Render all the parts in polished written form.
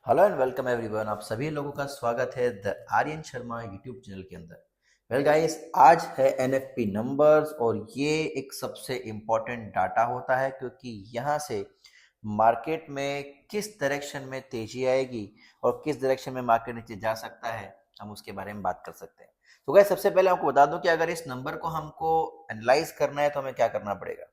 Hello and welcome everyone. आप सभी लोगों का स्वागत है the Aryan Sharma YouTube channel के अंदर। वेल गाइस, आज है एनएफपी नंबर्स और ये एक सबसे इम्पोर्टेंट डाटा होता है क्योंकि यहाँ से मार्केट में किस डायरेक्शन में तेजी आएगी और किस डायरेक्शन में मार्केट नीचे जा सकता है, हम उसके बारे में बात कर सकते हैं। तो गाइस, सबसे पहले आपको बता दूं कि अगर इस नंबर को हमको एनालाइज करना है तो हमें क्या करना पड़ेगा।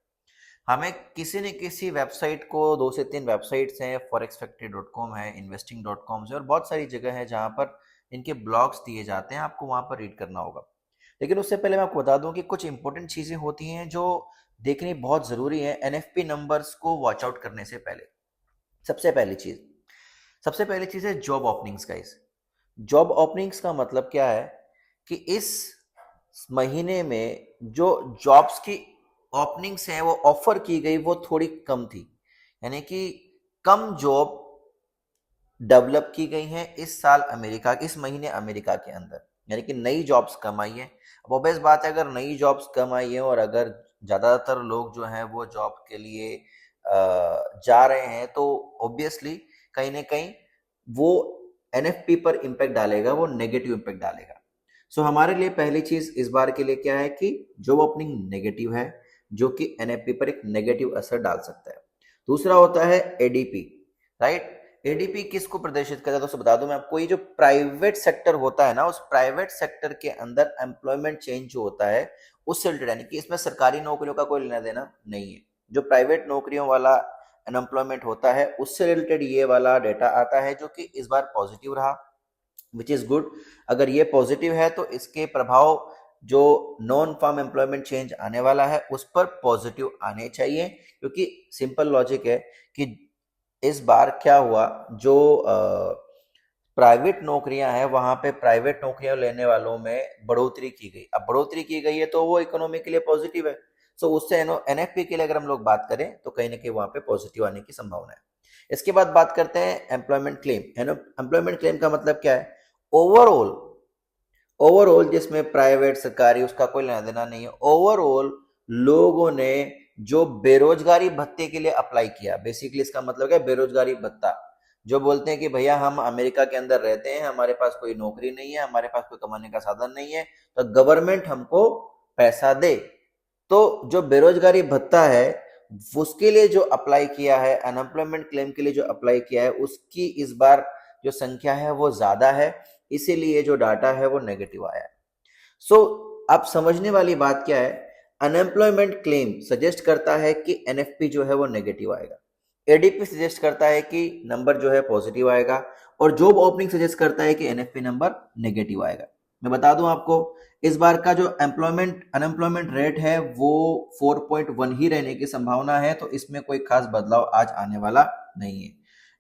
हमें किसी न किसी वेबसाइट को, 2 से 3 वेबसाइट्स हैं, forexfactory.com है, investing.com है और बहुत सारी जगह है जहां पर इनके ब्लॉग्स दिए जाते हैं, आपको वहां पर रीड करना होगा। लेकिन उससे पहले मैं आपको बता दूं कि कुछ इंपॉर्टेंट चीजें होती हैं जो देखनी बहुत जरूरी है एनएफपी नंबर्स को वॉच आउट करने से पहले। सबसे पहली चीज सबसे पहली चीज है job openings guys. Job openings का मतलब क्या है कि इस महीने में जो जॉब्स की ओपनिंग्स हैं, वो ऑफर की गई, वो थोड़ी कम थी। यानी कि कम जॉब डेवलप की गई हैं इस साल अमेरिका, इस महीने अमेरिका के अंदर। यानी कि नई जॉब्स कम आई हैं। अब ऑब्वियस बात है, अगर नई जॉब्स कम आई हैं और अगर ज़्यादातर लोग जो हैं वो जॉब के लिए जा रहे हैं, तो ऑब्वियसली कहीं ना कहीं वो एनएफपी पर इम्पैक्ट डालेगा, वो नेगेटिव इम्पैक्ट डालेगा। सो हमारे लिए पहली चीज इस बार के लिए क्या है कि जॉब ओपनिंग नेगेटिव है, जो कि एनएफपी पर एक नेगेटिव असर डाल सकता है। दूसरा होता है एडीपी, राइट। एडीपी किसको प्रदर्शित करता है दोस्तों, बता दूं मैं आपको। ये जो प्राइवेट सेक्टर होता है ना, उस प्राइवेट सेक्टर के अंदर एम्प्लॉयमेंट चेंज जो होता है उससे रिलेटेड, यानी कि इसमें सरकारी नौकरियों का कोई लेना देना नहीं है। जो प्राइवेट नौकरियों वाला अनएम्प्लॉयमेंट होता है उससे रिलेटेड ये वाला डेटा आता है, जो कि इस बार पॉजिटिव रहा, विच इज गुड। अगर ये पॉजिटिव है तो इसके प्रभाव जो नॉन फार्म एम्प्लॉयमेंट चेंज आने वाला है उस पर पॉजिटिव आने चाहिए, क्योंकि सिंपल लॉजिक है कि इस बार क्या हुआ, जो प्राइवेट नौकरियां हैं वहां पे प्राइवेट नौकरियां लेने वालों में बढ़ोतरी की गई। अब बढ़ोतरी की गई है तो वो इकोनॉमी के लिए पॉजिटिव है। सो उससे एनएफपी के लिए अगर हम लोग बात करें तो कहीं ना कहीं वहां पे पॉजिटिव आने की संभावना है। इसके बाद बात करते हैं एम्प्लॉयमेंट क्लेम। है ना, एम्प्लॉयमेंट क्लेम का मतलब क्या है। ओवरऑल, ओवरऑल जिसमें प्राइवेट सरकारी उसका कोई लेना देना नहीं है, ओवरऑल लोगों ने जो बेरोजगारी भत्ते के लिए अप्लाई किया, बेसिकली इसका मतलब क्या है, बेरोजगारी भत्ता। जो बोलते हैं कि भैया हम अमेरिका के अंदर रहते हैं, हमारे पास कोई नौकरी नहीं है, हमारे पास कोई कमाने का साधन नहीं है, तो गवर्नमेंट हमको पैसा दे। तो जो बेरोजगारी भत्ता है उसके लिए जो अप्लाई किया है, अनएम्प्लॉयमेंट क्लेम के लिए जो अप्लाई किया है, उसकी इस बार जो संख्या है वो ज्यादा है, इसीलिए जो डाटा है वो नेगेटिव आया है। सो अब समझने वाली बात क्या है, अनएम्प्लॉयमेंट क्लेम सजेस्ट करता है कि एनएफपी जो है वो नेगेटिव आएगा, एडीपी सजेस्ट करता है कि नंबर जो है पॉजिटिव आएगा, और जॉब ओपनिंग सजेस्ट करता है कि एनएफपी नंबर नेगेटिव आएगा। मैं बता दूं आपको, इस बार का जो अनएम्प्लॉयमेंट रेट है वो 4.1 ही रहने की संभावना है, तो इसमें कोई खास बदलाव आज आने वाला नहीं है।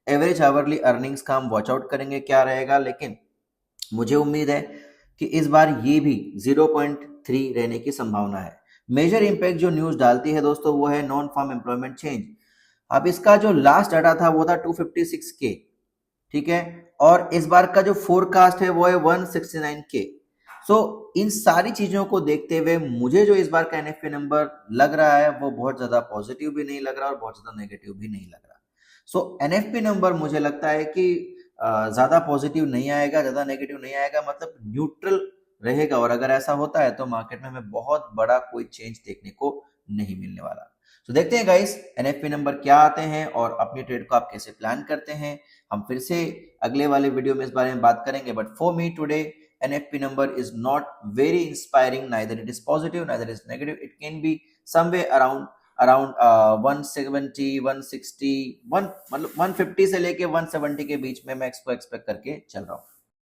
एवरेज आवरली अर्निंग्स का हम वॉच आउट करेंगे क्या रहेगा, लेकिन मुझे उम्मीद है कि इस बार ये भी 0.3 रहने की संभावना है। मेजर इंपैक्ट जो न्यूज डालती है दोस्तों वो है नॉन फार्म एम्प्लॉयमेंट चेंज। अब इसका जो लास्ट डाटा था वो था 256 के, ठीक है, और इस बार का जो फोरकास्ट है वो है 169 के। सो इन सारी चीजों को देखते हुए मुझे जो इस बार का एनएफपी नंबर लग रहा है वो बहुत ज्यादा पॉजिटिव भी नहीं लग रहा और बहुत ज्यादा नेगेटिव भी नहीं लग रहा। सो एनएफपी नंबर मुझे लगता है कि ज्यादा पॉजिटिव नहीं आएगा, ज्यादा नेगेटिव नहीं आएगा, मतलब न्यूट्रल रहेगा। और अगर ऐसा होता है तो मार्केट में हमें बहुत बड़ा कोई चेंज देखने को नहीं मिलने वाला। तो देखते हैं गाइस एनएफपी नंबर क्या आते हैं और अपनी ट्रेड को आप कैसे प्लान करते हैं। हम फिर से अगले वाले वीडियो में इस बारे में बात करेंगे, but for me today NFP number is not very inspiring, neither it is positive neither it is negative, it can be somewhere around 170 160 1 मतलब 150 से लेके 170 के बीच में मैं इसको एक्सपेक्ट करके चल रहा हूँ।